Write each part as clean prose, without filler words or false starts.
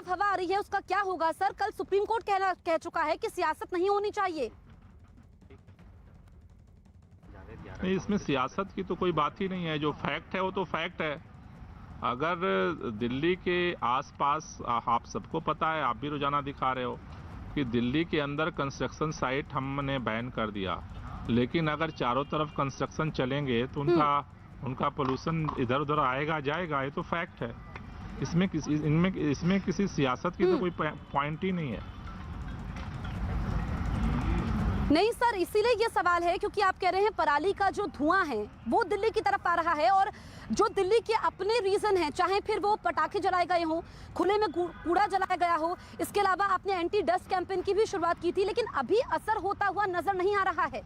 हवा आ रही है उसका क्या होगा सर? कल सुप्रीम कोर्ट कह चुका है कि सियासत नहीं होनी चाहिए। नहीं, इसमें सियासत की तो कोई बात ही नहीं है। जो फैक्ट है वो तो फैक्ट है। अगर दिल्ली के आसपास आप सबको पता है, आप भी रोजाना दिखा रहे हो कि दिल्ली के अंदर कंस्ट्रक्शन साइट हमने बैन कर दिया, लेकिन अगर चारों तरफ कंस्ट्रक्शन चलेंगे तो उनका पोल्यूशन इधर उधर आएगा जाएगा, ये तो फैक्ट है। इसमें किसी सियासत की तो कोई पॉइंट ही नहीं है। नहीं सर, इसीलिए ये सवाल है क्योंकि आप कह रहे हैं पराली का जो धुआं है वो दिल्ली की तरफ आ रहा है, और जो दिल्ली के अपने रीजन हैं, चाहे फिर वो पटाखे जलाए गए हों, खुले में कूड़ा जलाया गया हो, इसके अलावा आपने एंटी डस्ट कैंपेन की भी शुरुआत की थी, लेकिन अभी असर होता हुआ नजर नहीं आ रहा है।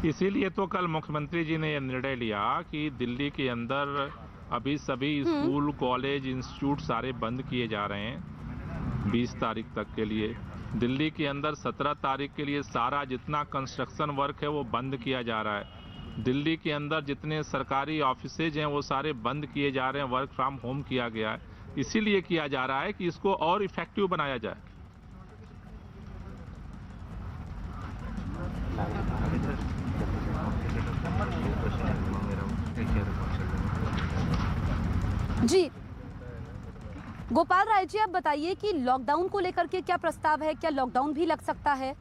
इसीलिए तो कल मुख्यमंत्री जी ने यह निर्णय लिया कि दिल्ली के अंदर अभी सभी स्कूल, कॉलेज, इंस्टीट्यूट सारे बंद किए जा रहे हैं 20 तारीख तक के लिए। दिल्ली के अंदर 17 तारीख के लिए सारा जितना कंस्ट्रक्शन वर्क है वो बंद किया जा रहा है। दिल्ली के अंदर जितने सरकारी ऑफिसेज हैं वो सारे बंद किए जा रहे हैं, वर्क फ्रॉम होम किया गया है। इसीलिए किया जा रहा है कि इसको और इफेक्टिव बनाया जाए। जी गोपाल राय जी, आप बताइए कि लॉकडाउन को लेकर के क्या प्रस्ताव है? क्या लॉकडाउन भी लग सकता है?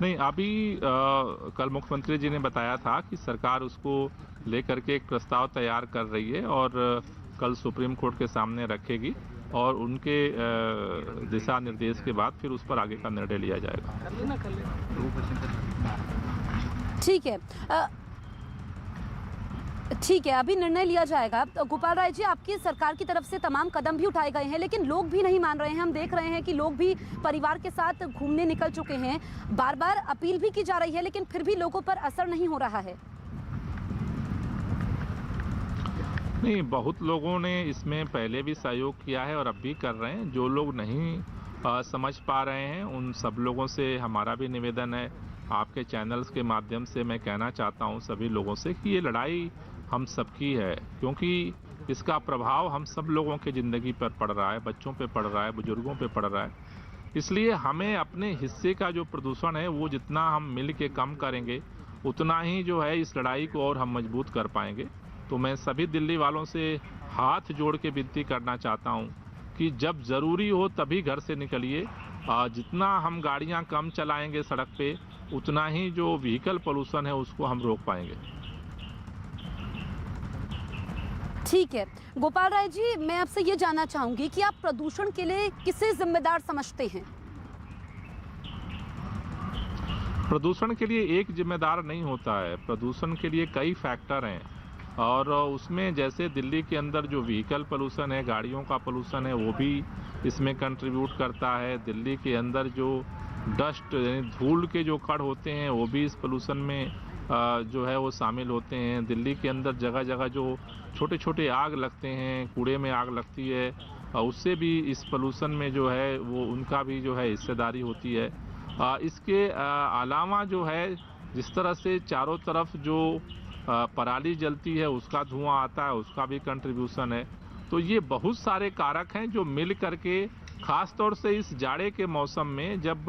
नहीं, अभी कल मुख्यमंत्री जी ने बताया था कि सरकार उसको लेकर के एक प्रस्ताव तैयार कर रही है और कल सुप्रीम कोर्ट के सामने रखेगी, और उनके दिशा निर्देश के बाद फिर उस पर आगे का निर्णय लिया जाएगा। ठीक है, ठीक है, अभी निर्णय लिया जाएगा। गोपाल राय जी, आपकी सरकार की तरफ से तमाम कदम भी उठाए गए हैं, लेकिन लोग भी नहीं मान रहे हैं। हम देख रहे हैं कि लोग भी परिवार के साथ घूमने निकल चुके हैं, बार बार अपील भी की जा रही है, लेकिन फिर भी लोगों पर असर नहीं हो रहा है। नहीं, बहुत लोगों ने इसमें पहले भी सहयोग किया है और अब भी कर रहे हैं। जो लोग नहीं समझ पा रहे हैं उन सब लोगों से हमारा भी निवेदन है, आपके चैनल्स के माध्यम से मैं कहना चाहता हूं सभी लोगों से कि ये लड़ाई हम सबकी है, क्योंकि इसका प्रभाव हम सब लोगों की ज़िंदगी पर पड़ रहा है, बच्चों पे पड़ रहा है, बुजुर्गों पे पड़ रहा है। इसलिए हमें अपने हिस्से का जो प्रदूषण है वो जितना हम मिल के कम करेंगे उतना ही जो है इस लड़ाई को और हम मजबूत कर पाएंगे। तो मैं सभी दिल्ली वालों से हाथ जोड़ के विनती करना चाहता हूं कि जब ज़रूरी हो तभी घर से निकलिए। जितना हम गाड़ियां कम चलाएंगे सड़क पे, उतना ही जो व्हीकल पोल्यूशन है उसको हम रोक पाएंगे। ठीक है गोपाल राय जी, मैं आपसे ये जानना चाहूंगी कि आप प्रदूषण के लिए किसे जिम्मेदार समझते हैं? प्रदूषण के लिए एक जिम्मेदार नहीं होता है, प्रदूषण के लिए कई फैक्टर हैं, और उसमें जैसे दिल्ली के अंदर जो व्हीकल पोल्यूशन है, गाड़ियों का पोल्यूशन है, वो भी इसमें कंट्रीब्यूट करता है। दिल्ली के अंदर जो डस्ट यानी धूल के जो कण होते हैं वो भी इस पोल्यूशन में जो है वो शामिल होते हैं। दिल्ली के अंदर जगह जगह जो छोटे छोटे आग लगते हैं, कूड़े में आग लगती है, उससे भी इस पोल्यूशन में जो है वो उनका भी जो है हिस्सेदारी होती है। इसके अलावा जो है जिस तरह से चारों तरफ जो पराली जलती है उसका धुआं आता है, उसका भी कंट्रीब्यूशन है। तो ये बहुत सारे कारक हैं जो मिल करके, खास तौर से इस जाड़े के मौसम में जब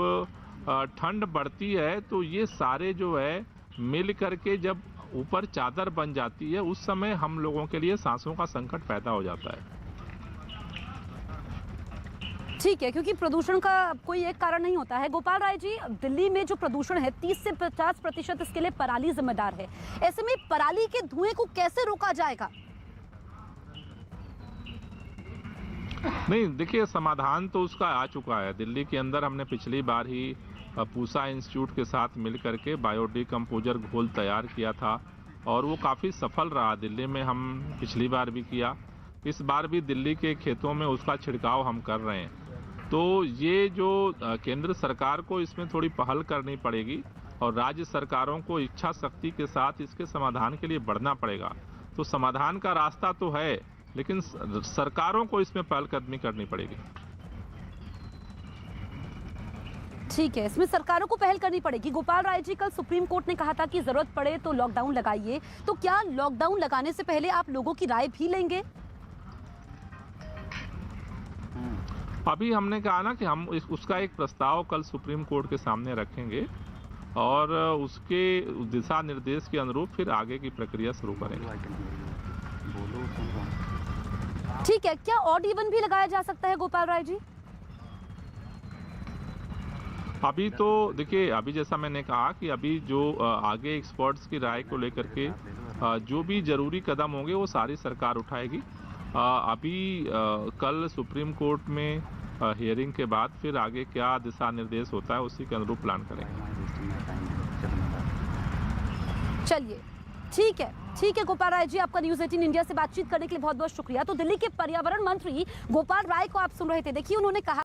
ठंड बढ़ती है तो ये सारे जो है मिल करके जब ऊपर चादर बन जाती है उस समय हम लोगों के लिए सांसों का संकट पैदा हो जाता है। ठीक है, क्योंकि प्रदूषण का कोई एक कारण नहीं होता है। गोपाल राय जी, दिल्ली में जो प्रदूषण है 30 से 50% इसके लिए पराली जिम्मेदार है। ऐसे में पराली के धुएं को कैसे रोका जाएगा? नहीं, देखिए, समाधान तो उसका आ चुका है। दिल्ली के अंदर हमने पिछली बार ही पूसा इंस्टीट्यूट के साथ मिल करके बायोडिकम्पोजर घोल तैयार किया था और वो काफ़ी सफल रहा। दिल्ली में हम पिछली बार भी किया, इस बार भी दिल्ली के खेतों में उसका छिड़काव हम कर रहे हैं। तो ये जो केंद्र सरकार को इसमें थोड़ी पहल करनी पड़ेगी और राज्य सरकारों को इच्छा शक्ति के साथ इसके समाधान के लिए बढ़ना पड़ेगा। तो समाधान का रास्ता तो है, लेकिन सरकारों को इसमें पहलकदमी करनी पड़ेगी। ठीक है, इसमें सरकारों को पहल करनी पड़ेगी। गोपाल राय जी, कल सुप्रीम कोर्ट ने कहा था कि जरूरत पड़े तो लॉकडाउन लगाइए, तो क्या लॉकडाउन लगाने से पहले आप लोगों की राय भी लेंगे? अभी हमने कहा ना कि हम उसका एक प्रस्ताव कल सुप्रीम कोर्ट के सामने रखेंगे और उसके दिशा निर्देश के अनुरूप फिर आगे की प्रक्रिया शुरू करेंगे। ठीक है, क्या ऑड इवन भी लगाया जा सकता है गोपाल राय जी? अभी तो देखिए, अभी जैसा मैंने कहा कि अभी जो आगे एक्सपर्ट्स की राय को लेकर के जो भी जरूरी कदम होंगे वो सारी सरकार उठाएगी। अभी कल सुप्रीम कोर्ट में हियरिंग के बाद फिर आगे क्या दिशा निर्देश होता है उसी के अनुरूप प्लान करेंगे। चलिए, ठीक है गोपाल राय जी, आपका न्यूज़ 18 इंडिया से बातचीत करने के लिए बहुत बहुत शुक्रिया। तो दिल्ली के पर्यावरण मंत्री गोपाल राय को आप सुन रहे थे। देखिए, उन्होंने कहा